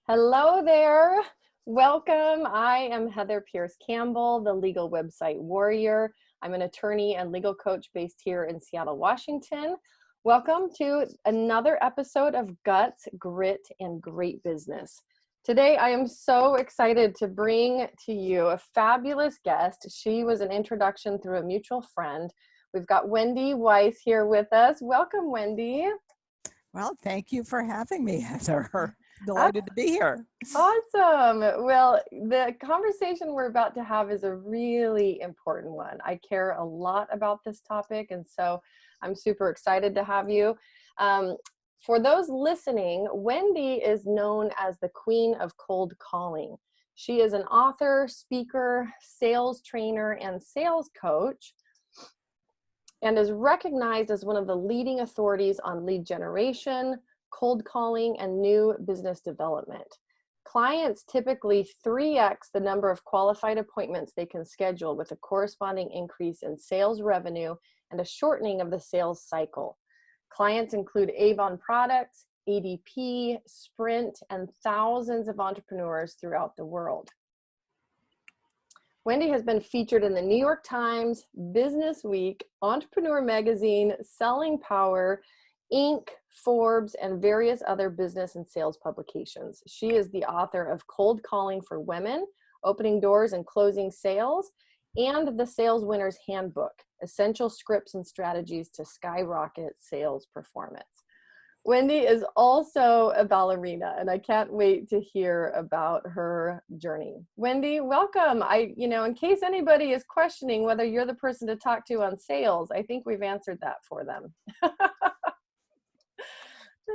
Hello there. Welcome. I am Heather Pierce Campbell, the legal website warrior. I'm an attorney and legal coach based here in Seattle, Washington. Welcome to another episode of Guts, Grit, and Great Business. Today, I am so excited to bring to you a fabulous guest. She was an introduction through a mutual friend. We've got Wendy Weiss here with us. Welcome, Wendy. Well, thank you for having me, Heather. Delighted to be here. Awesome. Well, the conversation we're about to have is a really important one. I care a lot about this topic, and so I'm super excited to have you. For those listening, Wendy is known as the Queen of Cold Calling. She is an author, speaker, sales trainer, and sales coach, and is recognized as one of the leading authorities on lead generation, cold calling, and new business development. Clients typically 3x the number of qualified appointments they can schedule, with a corresponding increase in sales revenue and a shortening of the sales cycle. Clients include Avon Products, ADP, Sprint, and thousands of entrepreneurs throughout the world. Wendy has been featured in the New York Times, Business Week, Entrepreneur Magazine, Selling Power, Inc., Forbes, and various other business and sales publications. She is the author of Cold Calling for Women, Opening Doors and Closing Sales, and The Sales Winner's Handbook, Essential Scripts and Strategies to Skyrocket Sales Performance. Wendy is also a ballerina, and I can't wait to hear about her journey. Wendy, welcome. In case anybody is questioning whether you're the person to talk to on sales, I think we've answered that for them.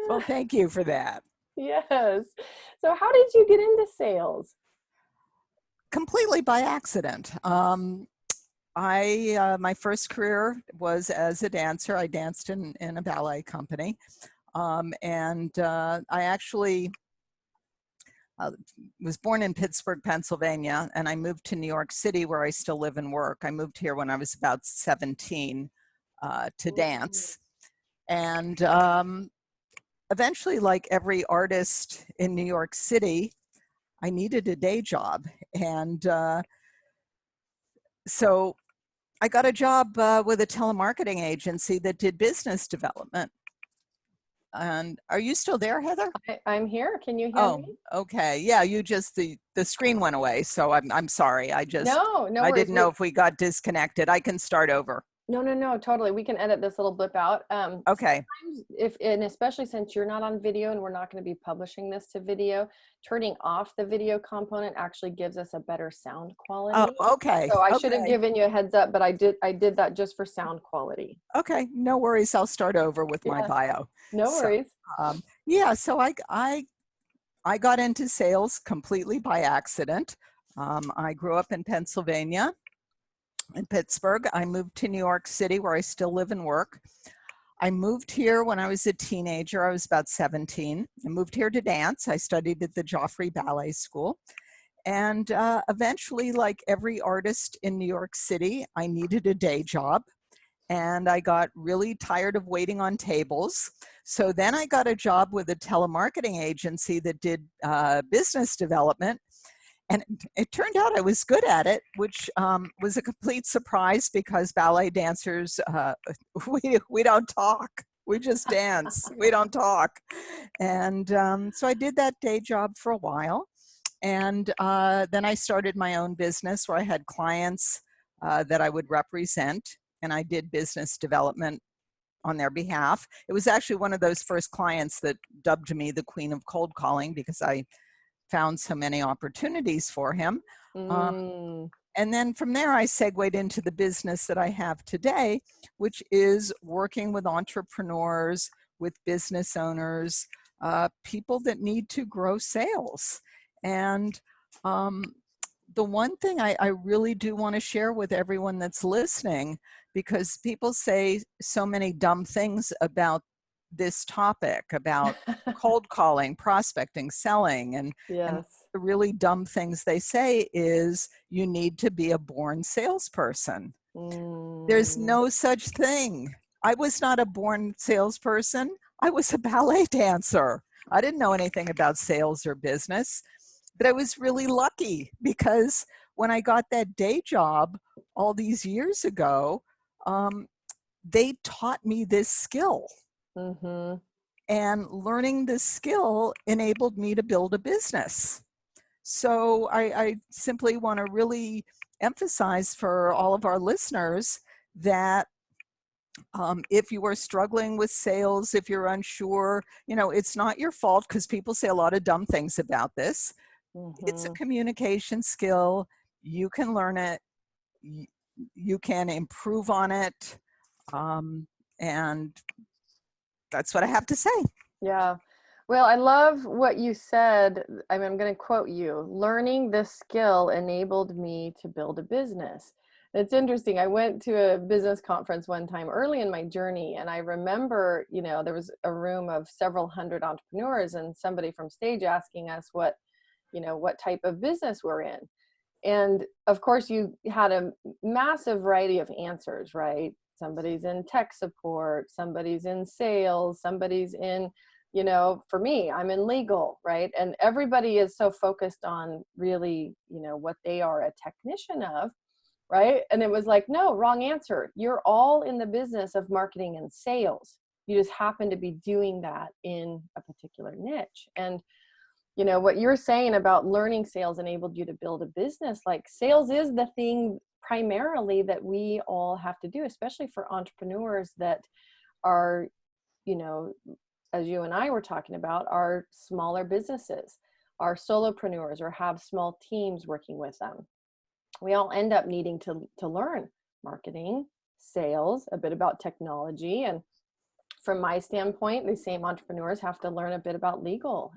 Well, thank you for that. Yes. So how did you get into sales? Completely by accident. My first career was as a dancer. I danced in a ballet company. I actually was born in Pittsburgh, Pennsylvania, and I moved to New York City, where I still live and work. I moved here when I was about 17 to dance. And eventually, like every artist in New York City, I needed a day job. And so I got a job with a telemarketing agency that did business development. And are you still there, Heather? I'm here. Can you hear me? Okay. Yeah, you just, the screen went away. So I'm sorry. I worries. didn't know if we got disconnected. I can start over. No, totally. We can edit this little blip out. Okay. And especially since you're not on video and we're not going to be publishing this to video, turning off the video component actually gives us a better sound quality. Oh, okay. So I should have given you a heads up, but I did that just for sound quality. Okay. No worries. I'll start over with my bio. No worries. So I got into sales completely by accident. I grew up in Pennsylvania. In Pittsburgh. I moved to New York City, where I still live and work. I moved here when I was a teenager. I was about 17. I moved here to dance. I studied at the Joffrey Ballet School. And eventually, like every artist in New York City, I needed a day job. And I got really tired of waiting on tables. So then I got a job with a telemarketing agency that did business development. And it turned out I was good at it, which was a complete surprise, because ballet dancers, we don't talk. We just dance. We don't talk. And so I did that day job for a while. And then I started my own business, where I had clients that I would represent, and I did business development on their behalf. It was actually one of those first clients that dubbed me the Queen of Cold Calling, because I found so many opportunities for him. And then from there, I segued into the business that I have today, which is working with entrepreneurs, with business owners, people that need to grow sales. And the one thing I really do want to share with everyone that's listening, because people say so many dumb things about this topic, about cold calling, prospecting, selling, and the really dumb things they say is you need to be a born salesperson. There's no such thing. I was not a born salesperson. I was a ballet dancer. I didn't know anything about sales or business, but I was really lucky because when I got that day job all these years ago, um, they taught me this skill. Mm-hmm. And learning this skill enabled me to build a business. So I simply want to really emphasize for all of our listeners that if you are struggling with sales, if you're unsure, it's not your fault, because people say a lot of dumb things about this. It's a Mm-hmm. communication skill. You can learn it. You can improve on it. And that's what I have to say. Yeah. Well, I love what you said. I'm going to quote you. Learning this skill enabled me to build a business. It's interesting. I went to a business conference one time early in my journey, and I remember, there was a room of several hundred entrepreneurs and somebody from stage asking us what type of business we're in. And of course, you had a massive variety of answers, right? Somebody's in tech support, somebody's in sales, somebody's in, for me, I'm in legal, right? And everybody is so focused on really, what they are a technician of, right? And it was like, no, wrong answer. You're all in the business of marketing and sales. You just happen to be doing that in a particular niche. And what you're saying about learning sales enabled you to build a business. Like, sales is the thing primarily that we all have to do, especially for entrepreneurs that are, as you and I were talking about, are smaller businesses, are solopreneurs, or have small teams working with them. We all end up needing to learn marketing, sales, a bit about technology. And from my standpoint, the same entrepreneurs have to learn a bit about legal.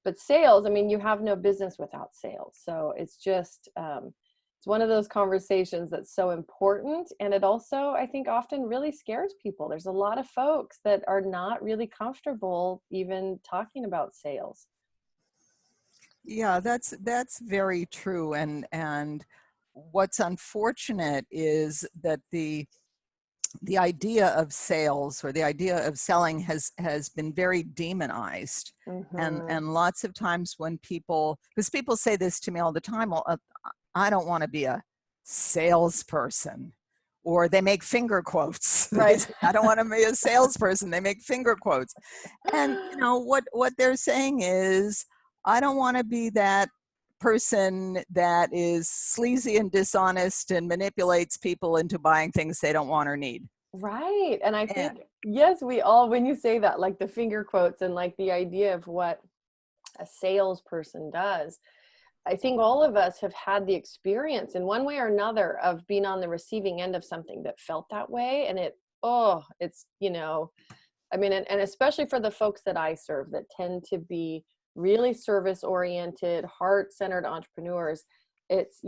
But sales, I mean, you have no business without sales. So it's just, it's one of those conversations that's so important. And it also, I think, often really scares people. There's a lot of folks that are not really comfortable even talking about sales. Yeah, that's very true. And what's unfortunate is that the idea of sales, or the idea of selling, has been very demonized. Mm-hmm. And lots of times when because people say this to me all the time, well, I don't want to be a salesperson. Or they make finger quotes. They Right. say, I don't want to be a salesperson. They make finger quotes. And what they're saying is, I don't want to be that person that is sleazy and dishonest and manipulates people into buying things they don't want or need. Right. And I And think, yes, we all, when you say that, like the finger quotes and like the idea of what a salesperson does, I think all of us have had the experience in one way or another of being on the receiving end of something that felt that way. And it's, I mean, and especially for the folks that I serve that tend to be really service oriented, heart centered entrepreneurs, it's,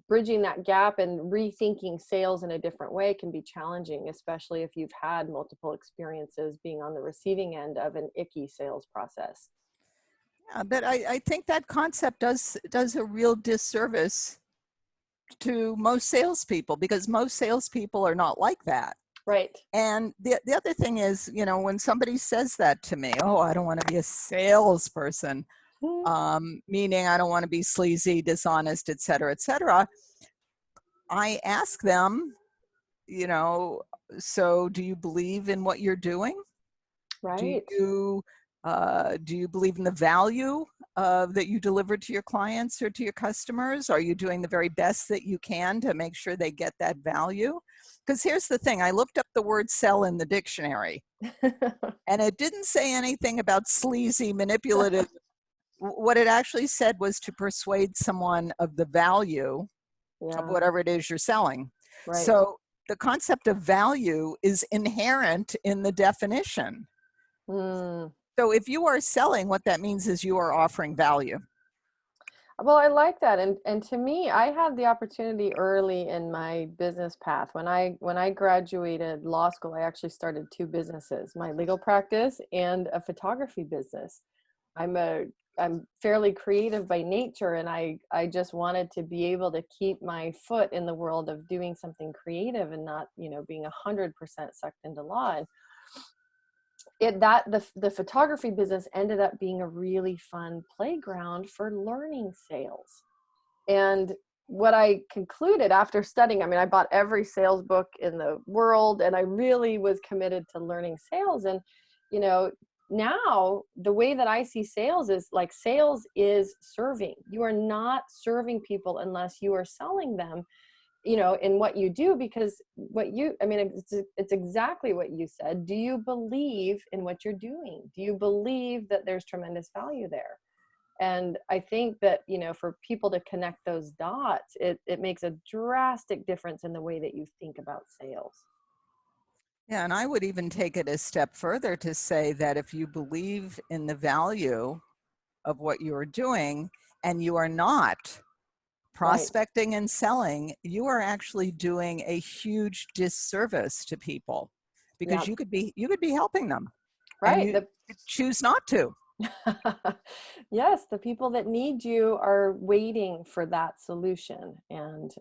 bridging that gap and rethinking sales in a different way can be challenging, especially if you've had multiple experiences being on the receiving end of an icky sales process. yeah, but I think that concept does a real disservice to most salespeople, because most salespeople are not like that. Right. And the other thing is, when somebody says that to me, oh, I don't want to be a salesperson, meaning I don't want to be sleazy, dishonest, et cetera, I ask them, so do you believe in what you're doing? Do Right. you believe in the value that you deliver to your clients or to your customers? Are you doing the very best that you can to make sure they get that value? Because here's the thing, I looked up the word sell in the dictionary, and it didn't say anything about sleazy, manipulative. What it actually said was to persuade someone of the value of Yeah. whatever it is you're selling. Right. So the concept of value is inherent in the definition. Mm. So if you are selling, what that means is you are offering value. Well, I like that. And to me, I had the opportunity early in my business path. When I graduated law school, I actually started two businesses, my legal practice and a photography business. I'm a I'm fairly creative by nature, and I just wanted to be able to keep my foot in the world of doing something creative and not, being 100% sucked into law. the photography business ended up being a really fun playground for learning sales. And what I concluded after studying, I mean, I bought every sales book in the world, and I really was committed to learning sales. And, you know, now the way that I see sales is like, sales is serving. You are not serving people unless you are selling them, you know, in what you do, because I mean, it's exactly what you said. Do you believe in what you're doing? Do you believe that there's tremendous value there? And I think that, you know, for people to connect those dots, it makes a drastic difference in the way that you think about sales. Yeah, and I would even take it a step further to say that if you believe in the value of what you are doing and you are not Right. prospecting and selling, you are actually doing a huge disservice to people, because Yeah. you could be helping them and Right. you choose not to. Yes, the people that need you are waiting for that solution. And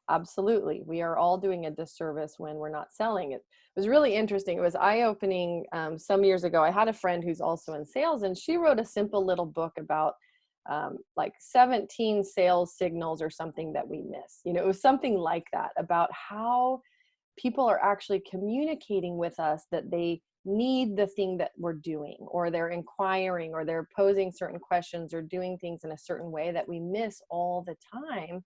absolutely, we are all doing a disservice when we're not selling it. It was really interesting. It was eye-opening. Some years ago, I had a friend who's also in sales, and she wrote a simple little book about like 17 sales signals or something that we miss. You know, it was something like that, about how people are actually communicating with us that they need the thing that we're doing, or they're inquiring, or they're posing certain questions, or doing things in a certain way that we miss all the time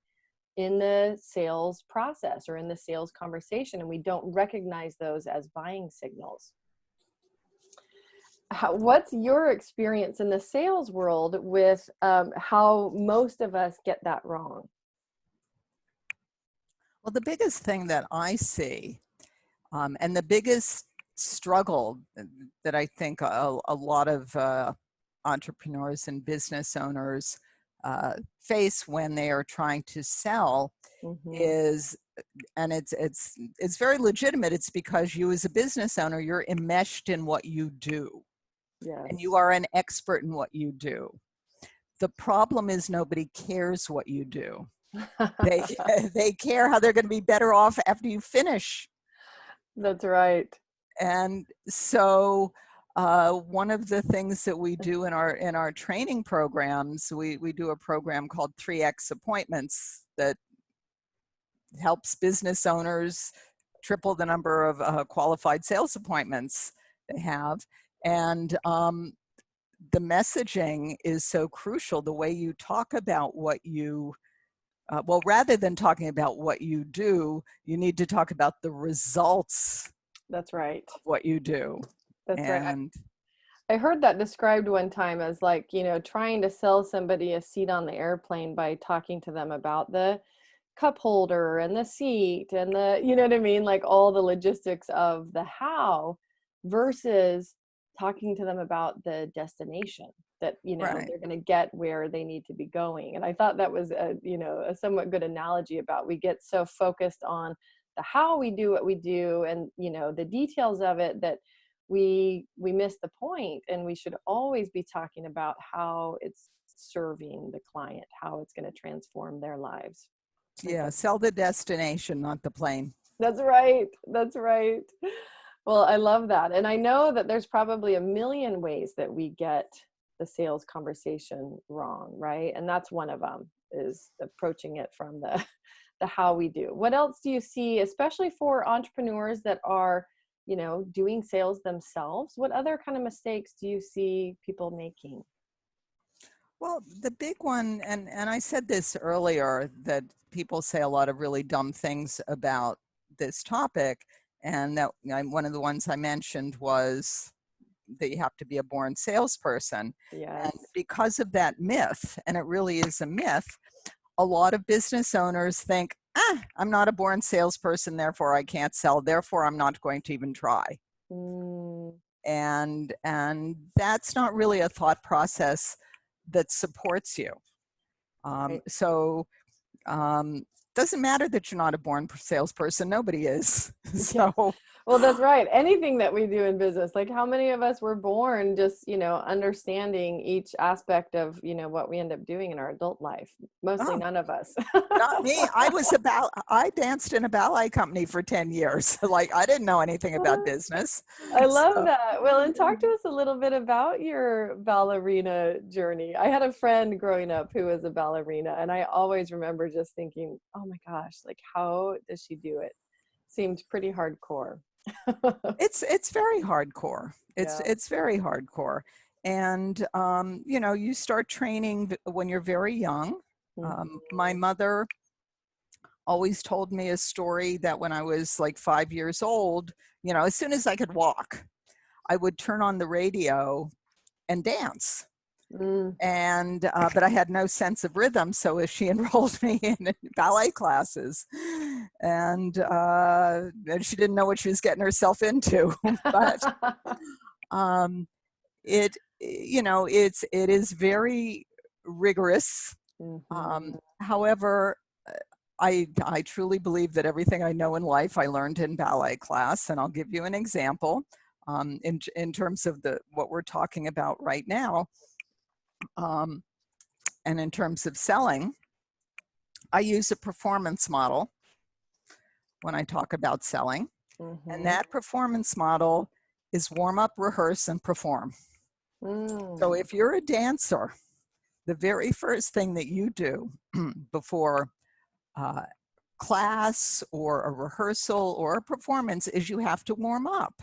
in the sales process or in the sales conversation. And we don't recognize those as buying signals. What's your experience in the sales world with how most of us get that wrong? Well, the biggest thing that I see, and the biggest struggle that I think a lot of entrepreneurs and business owners face when they are trying to sell Mm-hmm. is, and it's very legitimate. It's because you, as a business owner, you're enmeshed in what you do, and you Yes. are an expert in what you do. The problem is nobody cares what you do. They they care how they're going to be better off after you finish. That's right. And so one of the things that we do in our training programs, we do a program called 3X Appointments that helps business owners triple the number of qualified sales appointments they have. And the messaging is so crucial. The way you talk about what you, well, rather than talking about what you do, you need to talk about the results That's right. of what you do. That's right. And I heard that described one time as like, you know, trying to sell somebody a seat on the airplane by talking to them about the cup holder and the seat and the, you know what I mean? Like all the logistics of the how, versus talking to them about the destination, that, you know, right. they're going to get where they need to be going. And I thought that was a, you know, a somewhat good analogy about, we get so focused on the how we do what we do and, you know, the details of it, that we miss the point. And we should always be talking about how it's serving the client, how it's going to transform their lives. I think Yeah, sell the destination, not the plane. that's right. That's right. Well, I love that. And I know that there's probably a million ways that we get the sales conversation wrong, right? And that's one of them, is approaching it from the the how we do. What else do you see, especially for entrepreneurs that are, you know, doing sales themselves? What other kind of mistakes do you see people making? Well, the big one, and I said this earlier, that people say a lot of really dumb things about this topic, and that, one of the ones I mentioned was that you have to be a born salesperson. And Yes. because of that myth, and it really is a myth, a lot of business owners think, I'm not a born salesperson, therefore I can't sell, therefore I'm not going to even try. Mm, And that's not really a thought process that supports you. right. So doesn't matter that you're not a born salesperson. Nobody is. Yeah. So Well, that's right. Anything that we do in business, like how many of us were born just, understanding each aspect of, what we end up doing in our adult life? Mostly Oh, none of us. not me. I danced in a ballet company for 10 years. Like I didn't know anything about business. I love So, that. Well, and talk to us a little bit about your ballerina journey. I had a friend growing up who was a ballerina, and I always remember just thinking, oh my gosh, like how does she do it? Seemed pretty hardcore. it's very hardcore. Yeah. It's very hardcore. And you start training when you're very young. My Mhm. mother always told me a story that when I was like 5 years old, as soon as I could walk, I would turn on the radio and dance. Mm. And but I had no sense of rhythm, so she enrolled me in ballet classes, and she didn't know what she was getting herself into. But um, it is very rigorous. Mhm. However, I truly believe that everything I know in life I learned in ballet class, and I'll give you an example in terms of what we're talking about right now. And in terms of selling, I use a performance model when I talk about selling. And Mhm. that performance model is warm up, rehearse, and perform. So Mm. if you're a dancer, the very first thing that you do before class or a rehearsal or a performance is you have to warm up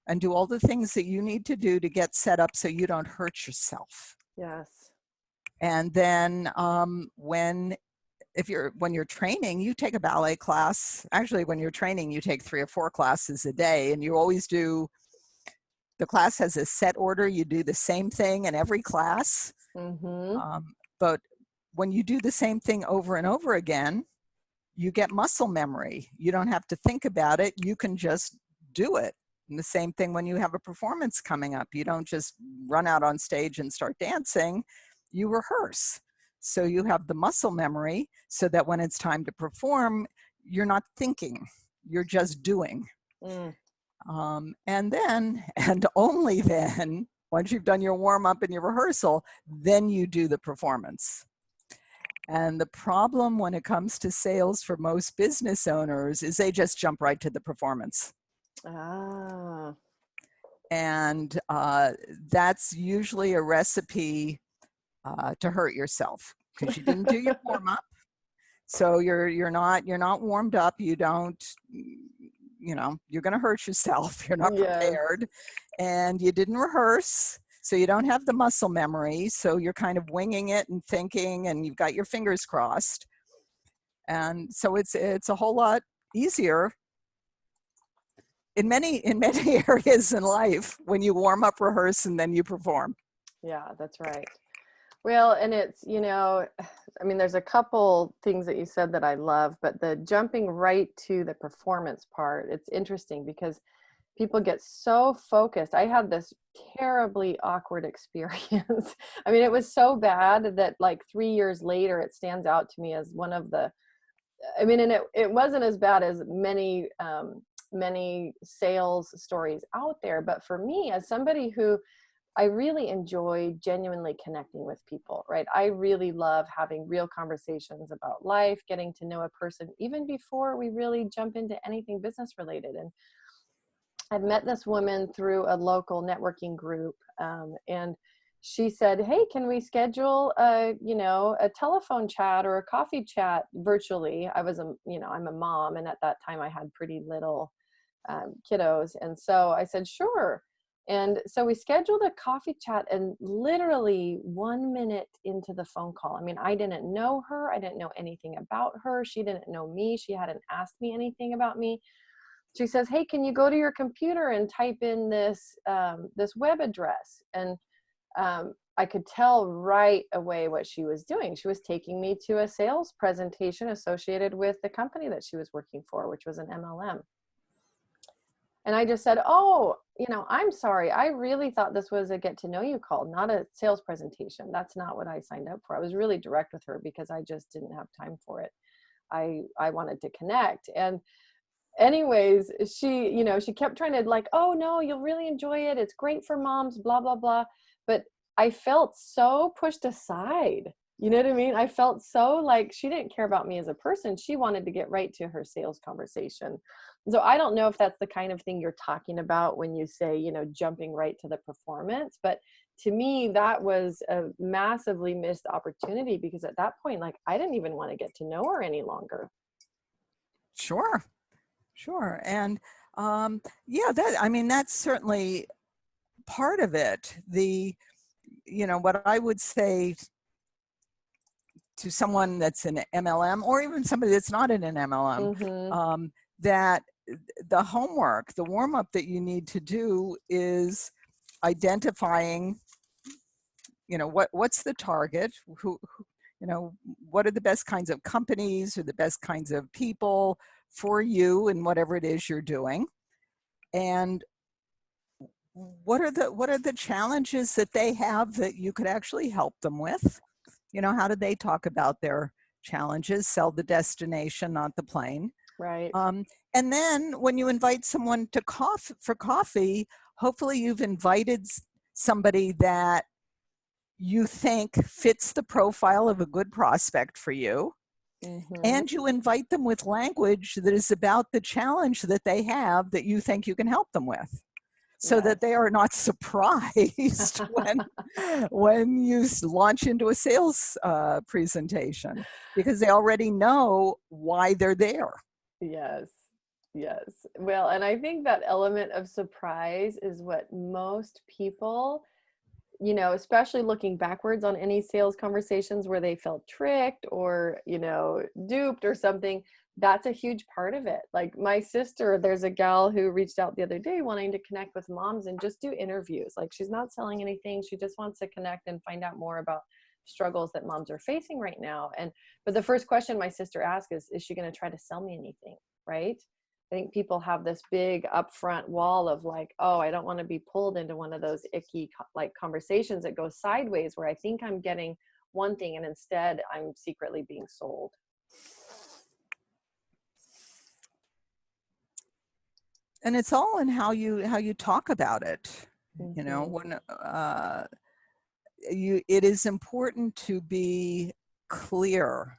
and do all the things that you need to do to get set up so you don't hurt yourself. Yes. And then when you're training, you take a ballet class. Actually, when you're training, you take 3 or 4 classes a day, and you always do. The class has a set order. You do the same thing in every class. Mhm. But when you do the same thing over and over again, you get muscle memory. You don't have to think about it. You can just do it. And the same thing when you have a performance coming up. You don't just run out on stage and start dancing. You rehearse. So you have the muscle memory so that when it's time to perform, you're not thinking, you're just doing. Mm. And then, and only then, once you've done your warm up and your rehearsal, then you do the performance. And the problem when it comes to sales for most business owners is they just jump right to the performance. Ah. And that's usually a recipe to hurt yourself because you didn't do your warm up. So you're not warmed up. You don't, you're going to hurt yourself. You're not Yes. prepared, and you didn't rehearse. So you don't have the muscle memory. So you're kind of winging it and thinking, and you've got your fingers crossed. And so it's a whole lot easier in many areas in life when you warm up, rehearse, and then you perform. Yeah, that's right. Well, and it's, I mean, there's a couple things that you said that I love, but the jumping right to the performance part, it's interesting because people get so focused. I had this terribly awkward experience. I mean, it was so bad that like 3 years later, it stands out to me as one of the, I mean, and it wasn't as bad as many sales stories out there. But for me, as somebody who I really enjoy genuinely connecting with people, right? I really love having real conversations about life, getting to know a person even before we really jump into anything business related. And I've met this woman through a local networking group, and she said, "Hey, can we schedule a telephone chat or a coffee chat virtually?" I'm a mom, and at that time I had pretty little kiddos, and so I said, "Sure." And so we scheduled a coffee chat, and literally 1 minute into the phone call, I mean, I didn't know her, I didn't know anything about her, she didn't know me, she hadn't asked me anything about me. She says, "Hey, can you go to your computer and type in this web address?" And I could tell right away what she was doing. She was taking me to a sales presentation associated with the company that she was working for, which was an MLM. And I just said, "Oh, I'm sorry. I really thought this was a get to know you call, not a sales presentation. That's not what I signed up for." I was really direct with her because I just didn't have time for it. I wanted to connect. And anyways, she kept trying to like, oh no, you'll really enjoy it. It's great for moms, blah, blah, blah. But I felt so pushed aside. You know what I mean? I felt so like she didn't care about me as a person. She wanted to get right to her sales conversation. So I don't know if that's the kind of thing you're talking about when you say, jumping right to the performance. But to me, that was a massively missed opportunity because at that point, like, I didn't even want to get to know her any longer. Sure. Sure. And yeah, that's certainly part of it. What I would say to someone that's an MLM or even somebody that's not in an MLM, Mm-hmm. that the homework, the warm up that you need to do is identifying, what's the target, what are the best kinds of companies or the best kinds of people for you and whatever it is you're doing, and what are the challenges that they have that you could actually help them with. How do they talk about their challenges? Sell the destination, not the plane. Right. And then when you invite someone to for coffee, hopefully you've invited somebody that you think fits the profile of a good prospect for you. Mm-hmm. And you invite them with language that is about the challenge that they have that you think you can help them with, so Yes. that they are not surprised when you launch into a sales presentation, because they already know why they're there. Yes. Yes. Well, and I think that element of surprise is what most people, especially looking backwards on any sales conversations where they felt tricked or, duped or something, that's a huge part of it. Like my sister, there's a gal who reached out the other day wanting to connect with moms and just do interviews. Like she's not selling anything. She just wants to connect and find out more about struggles that moms are facing right now. But the first question my sister asked is she going to try to sell me anything? Right? I think people have this big upfront wall of like, oh, I don't want to be pulled into one of those icky like conversations that go sideways where I think I'm getting one thing and instead I'm secretly being sold. And it's all in how you talk about it. Mm-hmm. When it is important to be clear.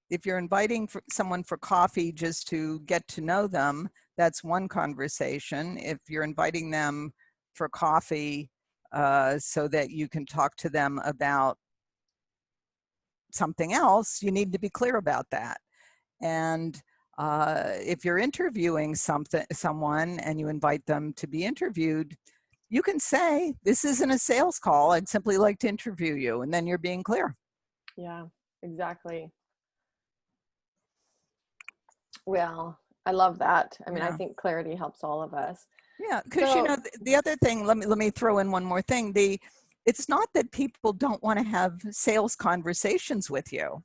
If you're inviting someone for coffee just to get to know them, that's one conversation. If you're inviting them for coffee so that you can talk to them about something else, you need to be clear about that. And if you're interviewing someone and you invite them to be interviewed, you can say, this isn't a sales call, I'd simply like to interview you. And then you're being clear. Yeah, exactly. Well, I love that. I mean, I Yeah. think clarity helps all of us. Yeah, because So, the other thing, let me throw in one more thing. It's not that people don't want to have sales conversations with you.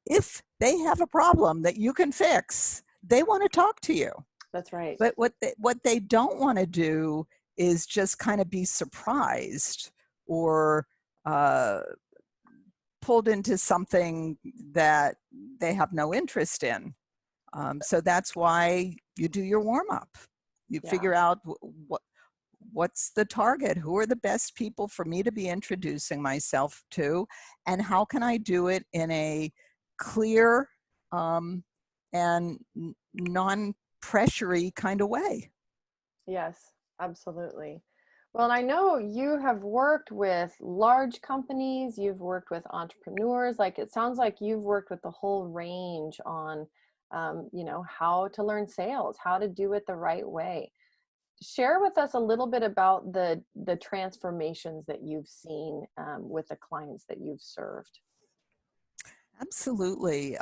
If they have a problem that you can fix, they want to talk to you. that's right. But what they don't want to do is just kind of be surprised or pulled into something that they have no interest in. So that's why you do your warm up. You Yeah. figure out what's the target, who are the best people for me to be introducing myself to, and how can I do it in a clear and non-pressury kind of way. Yes, absolutely. Well, and I know you have worked with large companies, you've worked with entrepreneurs. Like it sounds like you've worked with the whole range on, how to learn sales, how to do it the right way. Share with us a little bit about the transformations that you've seen with the clients that you've served. Absolutely.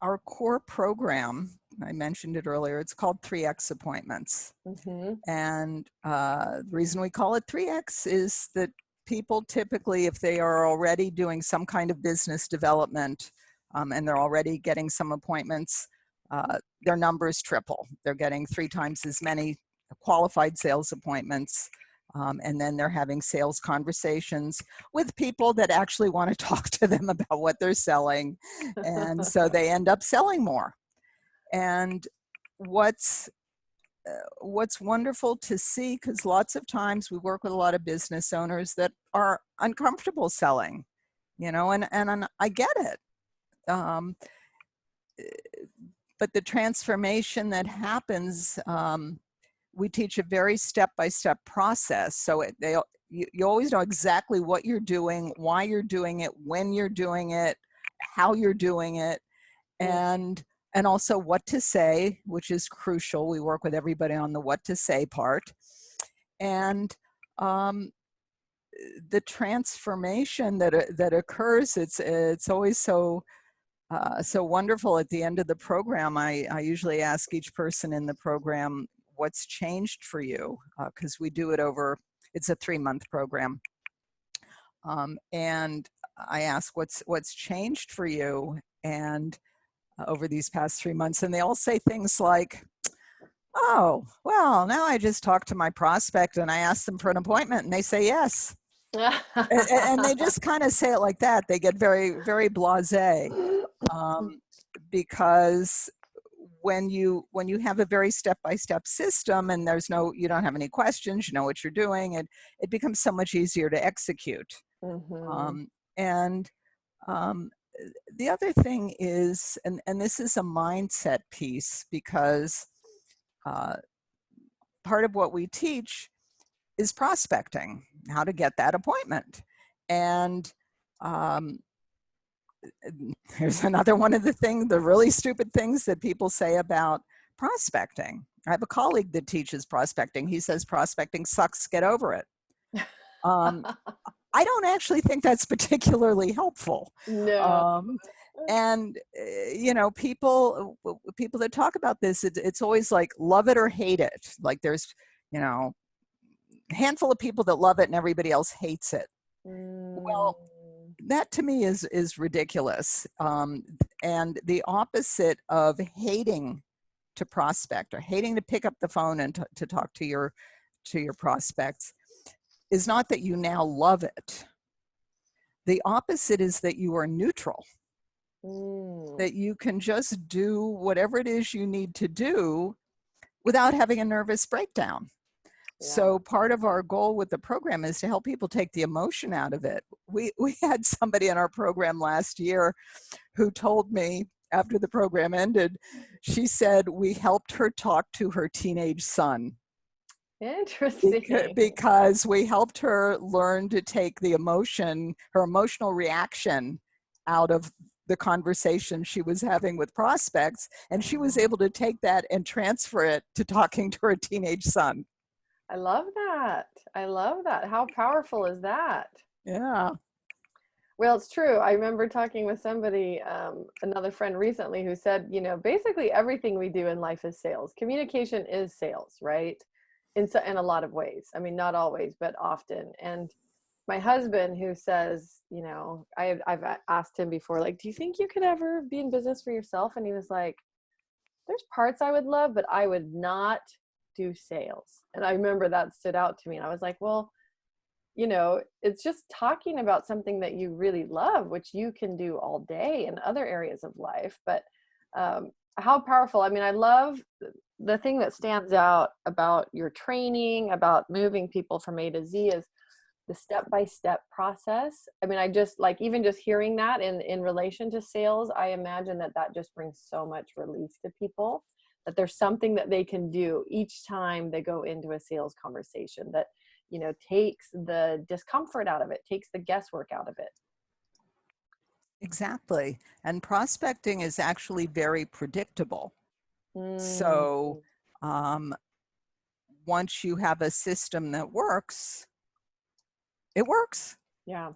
Our core program, I mentioned it earlier, it's called 3X appointments. Mm-hmm. And the reason we call it 3X is that people typically, if they are already doing some kind of business development and they're already getting some appointments, their numbers triple. They're getting 3 times as many qualified sales appointments. And then they're having sales conversations with people that actually want to talk to them about what they're selling. And so they end up selling more. And what's wonderful to see, because lots of times we work with a lot of business owners that are uncomfortable selling, you know, and I get it. But the transformation that happens, we teach a very step-by-step process. So you always know exactly what you're doing, why you're doing it, when you're doing it, how you're doing it, and also what to say, which is crucial. We work with everybody on the what to say part. And the transformation that occurs, it's always so wonderful. At the end of the program, I usually ask each person in the program, what's changed for you? Because we do it over, it's a 3-month program. And I ask, what's changed for you? And over these past 3 months, and they all say things like, oh, well, now I just talked to my prospect and I asked them for an appointment and they say yes. And they just kind of say it like that. They get very, very blasé, because when you have a very step-by-step system and you don't have any questions, you know what you're doing, and it becomes so much easier to execute. And the other thing is, and this is a mindset piece, because part of what we teach is prospecting, how to get that appointment. And here's another one of the really stupid things that people say about prospecting. I have a colleague that teaches prospecting. He says prospecting sucks, get over it. I don't actually think that's particularly helpful. No. And you know, people that talk about this, it's always like love it or hate it. Like there's, you know, a handful of people that love it and everybody else hates it. Well, that to me is ridiculous. And the opposite of hating to prospect or hating to pick up the phone and to talk to your prospects is not that you now love it. The opposite is that you are neutral, that you can just do whatever it is you need to do without having a nervous breakdown. Yeah. So part of our goal with the program is to help people take the emotion out of it. We had somebody in our program last year who told me after the program ended, she said we helped her talk to her teenage son. Interesting. Because we helped her learn to take the emotion, her emotional reaction out of the conversation she was having with prospects. And she was able to take that and transfer it to talking to her teenage son. I love that. I love that. How powerful is that? Yeah. Well, it's true. I remember talking with somebody, another friend recently, who said, you know, basically everything we do in life is sales. Communication is sales, right? In a lot of ways. I mean, not always, but often. And my husband, who says, you know, I've asked him before, like, do you think you could ever be in business for yourself? And he was like, there's parts I would love, but I would not do sales. And I remember that stood out to me. And I was like, well, you know, it's just talking about something that you really love, which you can do all day in other areas of life. But how powerful. I mean, I love the thing that stands out about your training, about moving people from A to Z, is the step-by-step process. I mean, I just like, even just hearing that in relation to sales, I imagine that just brings so much relief to people, that there's something that they can do each time they go into a sales conversation that, you know, takes the discomfort out of it, takes the guesswork out of it. Exactly. And prospecting is actually very predictable. So once you have a system that works, it works. Yeah.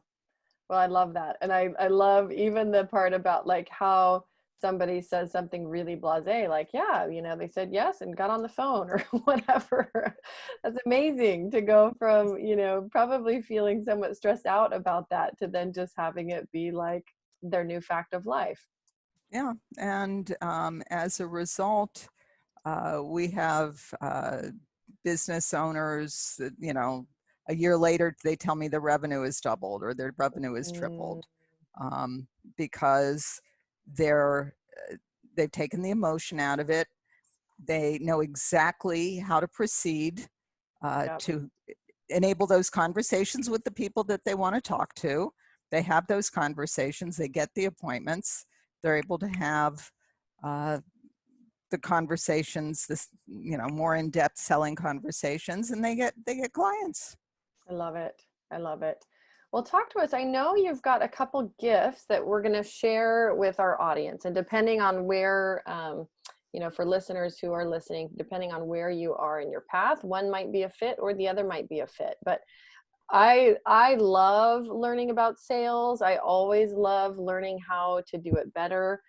Well, I love that. And I love even the part about like how somebody says something really blasé, like, yeah, you know, they said yes and got on the phone or whatever. That's amazing to go from, you know, probably feeling somewhat stressed out about that to then just having it be like their new fact of life. Yeah. And as a result, we have business owners that, you know, a year later, they tell me the revenue is doubled or their revenue is tripled, because they've taken the emotion out of it. They know exactly how to proceed Yep. to enable those conversations with the people that they want to talk to. They have those conversations, they get the appointments, they're able to have the conversations, this, more in-depth selling conversations, and they get clients. I love it. I love it. Well, talk to us. I know you've got a couple gifts that we're going to share with our audience, and depending on where, for listeners who are listening, depending on where you are in your path, one might be a fit or the other might be a fit. But I love learning about sales. I always love learning how to do it better.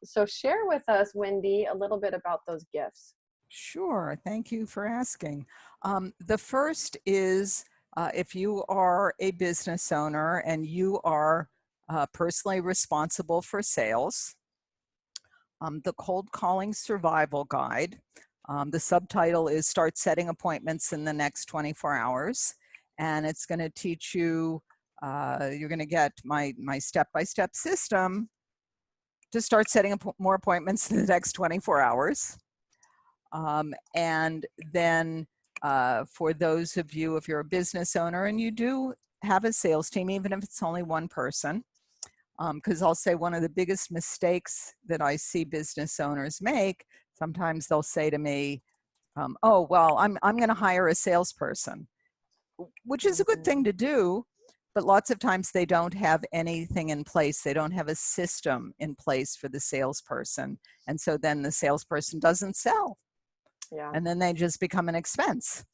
So share with us, Wendy, a little bit about those gifts. Sure. Thank you for asking. The first is if you are a business owner and you are personally responsible for sales, the Cold Calling Survival Guide. The subtitle is Start Setting Appointments in the Next 24 Hours. And it's going to teach you, you're going to get my step-by-step system to start setting up more appointments in the next 24 hours. And then for those of you, if you're a business owner and you do have a sales team, even if it's only one person, because I'll say one of the biggest mistakes that I see business owners make, sometimes they'll say to me, oh, well, I'm going to hire a salesperson, which is a good thing to do, but lots of times they don't have anything in place. They don't have a system in place for the salesperson. And so then the salesperson doesn't sell. Yeah. And then they just become an expense.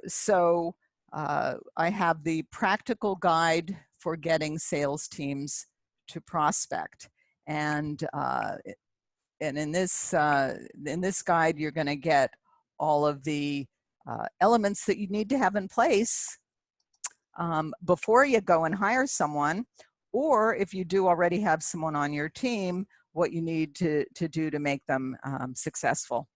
So I have the practical guide for getting sales teams to prospect. And in this guide, you're going to get all of the elements that you need to have in place before you go and hire someone, or if you do already have someone on your team, what you need to do to make them successful.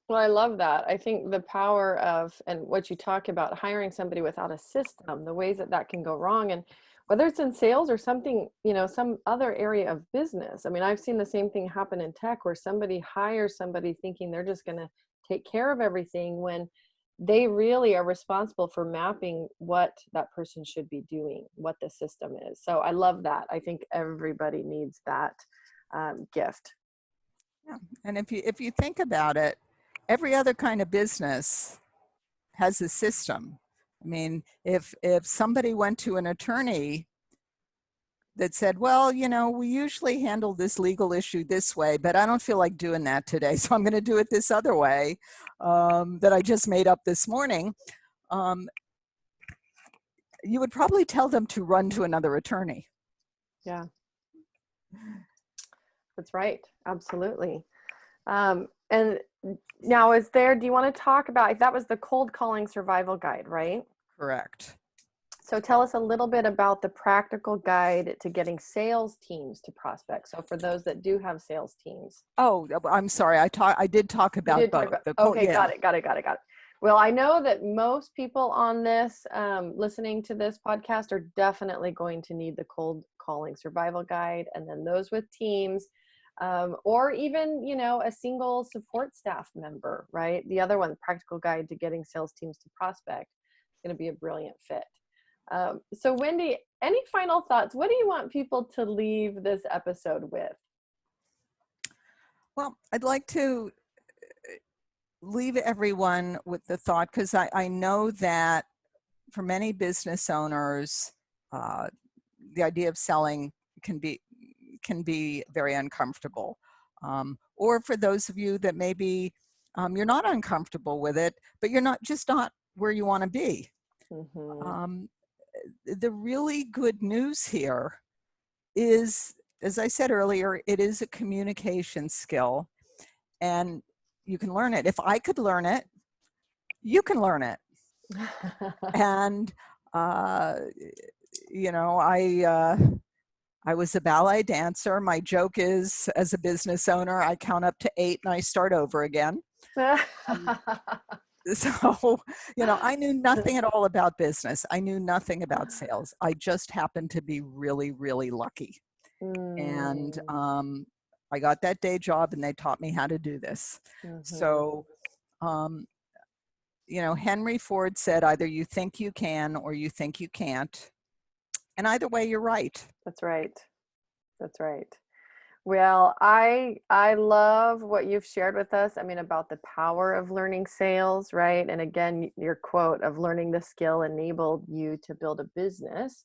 Well, I love that. I think the power of, and what you talk about, hiring somebody without a system, the ways that that can go wrong, and whether it's in sales or something, some other area of business. I mean, I've seen the same thing happen in tech where somebody hires somebody thinking they're just going to take care of everything when they really are responsible for mapping what that person should be doing, what the system is. So I love that. I think everybody needs that gift. Yeah. And if you think about it, every other kind of business has a system. I mean, if somebody went to an attorney that said, well, we usually handle this legal issue this way, but I don't feel like doing that today, so I'm going to do it this other way that I just made up this morning, you would probably tell them to run to another attorney. Yeah, that's right. Absolutely. And now do you want to talk about, that was the Cold Calling Survival Guide, right? Correct. So tell us a little bit about the practical guide to getting sales teams to prospect. So for those that do have sales teams. Oh, I'm sorry. I did talk about okay, yeah. Got it. Well, I know that most people on this, listening to this podcast, are definitely going to need the Cold Calling Survival Guide, and then those with teams, or even, a single support staff member, right? The other one, Practical Guide to Getting Sales Teams to Prospect, is going to be a brilliant fit. So Wendy, any final thoughts? What do you want people to leave this episode with? Well, I'd like to leave everyone with the thought, because I know that for many business owners, the idea of selling can be very uncomfortable. Or for those of you that maybe you're not uncomfortable with it, but you're not where you want to be. Mm-hmm. The really good news here is, as I said earlier, it is a communication skill, and you can learn it. If I could learn it, you can learn it. And I was a ballet dancer. My joke is, as a business owner, I count up to 8 and I start over again. So, I knew nothing at all about business. I knew nothing about sales. I just happened to be really, really lucky. And Mm. I got that day job and they taught me how to do this. Mm-hmm. So, um, you know, Henry Ford said, either you think you can or you think you can't. And either way, you're right. That's right. That's right. Well, I love what you've shared with us. I mean, about the power of learning sales, right? And again, your quote of learning the skill enabled you to build a business,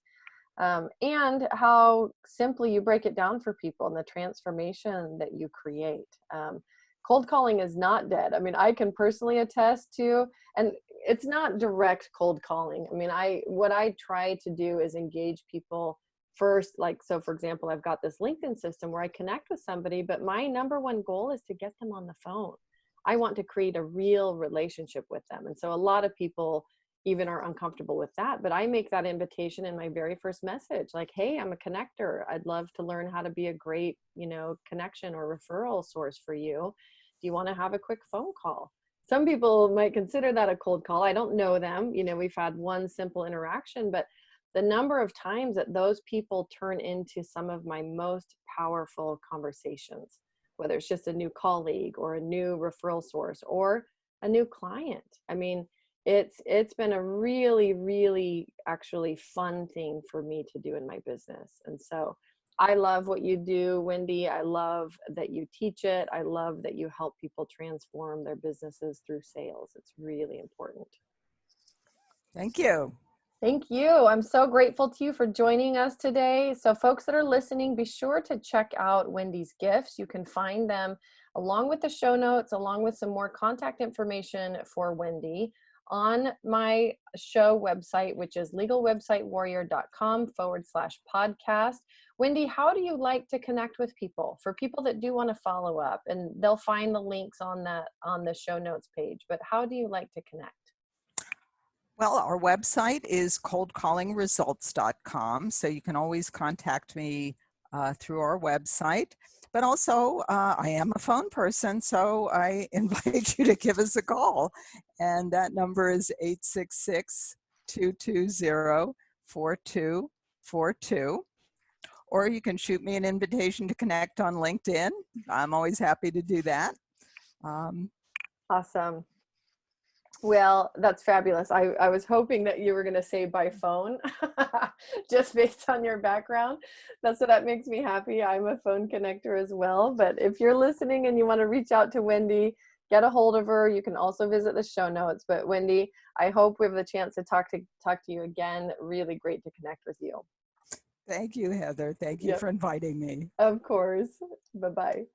and how simply you break it down for people and the transformation that you create. Cold calling is not dead. I mean, I can personally attest to, and it's not direct cold calling. I mean, what I try to do is engage people first. Like, so for example, I've got this LinkedIn system where I connect with somebody, but my number one goal is to get them on the phone. I want to create a real relationship with them. And so a lot of people even are uncomfortable with that, but I make that invitation in my very first message, like, hey, I'm a connector, I'd love to learn how to be a great, connection or referral source for you. Do you want to have a quick phone call? Some people might consider that a cold call. I don't know them, we've had one simple interaction, but the number of times that those people turn into some of my most powerful conversations, whether it's just a new colleague or a new referral source or a new client. I mean, it's been a really, really actually fun thing for me to do in my business. And so I love what you do, Wendy. I love that you teach it. I love that you help people transform their businesses through sales. It's really important. Thank you. Thank you. I'm so grateful to you for joining us today. So folks that are listening, be sure to check out Wendy's gifts. You can find them along with the show notes, along with some more contact information for Wendy on my show website, which is legalwebsitewarrior.com/podcast. Wendy, how do you like to connect with people? For people that do want to follow up, and they'll find the links on the show notes page, but how do you like to connect? Well, our website is coldcallingresults.com. So you can always contact me through our website. But also, I am a phone person, so I invite you to give us a call. And that number is 866-220-4242. Or you can shoot me an invitation to connect on LinkedIn. I'm always happy to do that. Awesome. Well, that's fabulous. I was hoping that you were going to say by phone, just based on your background. That makes me happy. I'm a phone connector as well. But if you're listening and you want to reach out to Wendy, get a hold of her. You can also visit the show notes. But Wendy, I hope we have the chance to talk to you again. Really great to connect with you. Thank you, Heather. Thank you Yep. for inviting me. Of course. Bye-bye.